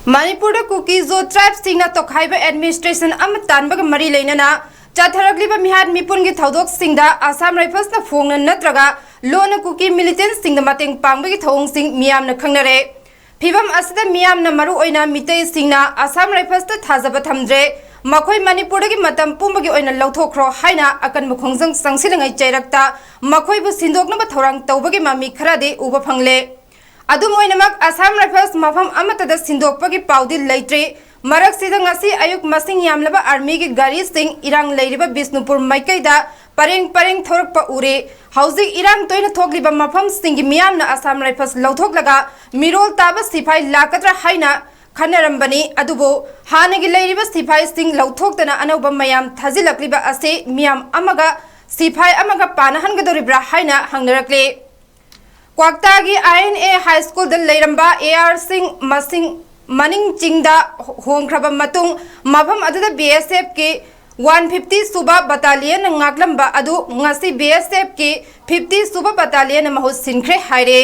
Manipur Kuki-Zo tribes सिंगना तोखाइबा administration तानबग मरी लेना चाथरगलिबा मिहार मिपुन की थौदोक सिंगदा आसाम राइफल्स ना फोंगना नत्रगा लोन कुकी मिलिटेंट सिंगदा मतेंग पांगबगी थौंग सिंग मियामना खंगनरे फिबम असदा मियामना मरु ओइना मितै सिंगना आसाम राइफल्स ता थाजबा थमद्रे मखोय मणिपुर की मतम पुंबगी ओइना लौथोख्रो हाइना अकन मुखोंजंग संगसिलंगै चैरक्ता मखोयबु सिंदोकनबा थौरांग तौबगी मामी खरादे उबा फंगले आसाम राइफल्स मफम अमतदा सिंदोकपगी पाउदी लैत्रे मरक सिदंगसी अयुक मसिंग यामलबा आर्मी की गाड़ी सिंग इरांग लैरिबा बिष्णुपुर माइकैदा परेंग परेंग थोरकपा उरे हौजिक इरांग तोइना थोकलिबा मफम सिंगी मियामना आसाम राइफल्स लौथोकलगा मिरोल ताबा सिपाई लाकद्रा हाइना खनरंबनी अदुबो हानेगी लैरिबा सिपाई सिंग लौथोकतना अनौबा मयाम थाजिलक्लिबा असे मियाम अमगा सिपाई अमगा पानहनगदोरिब्रा हाइना हंगनरक्ले क्वाक्तागी INA हाई स्कूल द लेरंबा AR सिंह मसिंग मनिंग चिंगदा होंख्रबा मतुंग मफम अदुदा BSF के 150 सुबा बटालियन ngaklamबा अदु ngasi BSF के 50 सुबा बटालियन महु सिनख्रे हाइरे।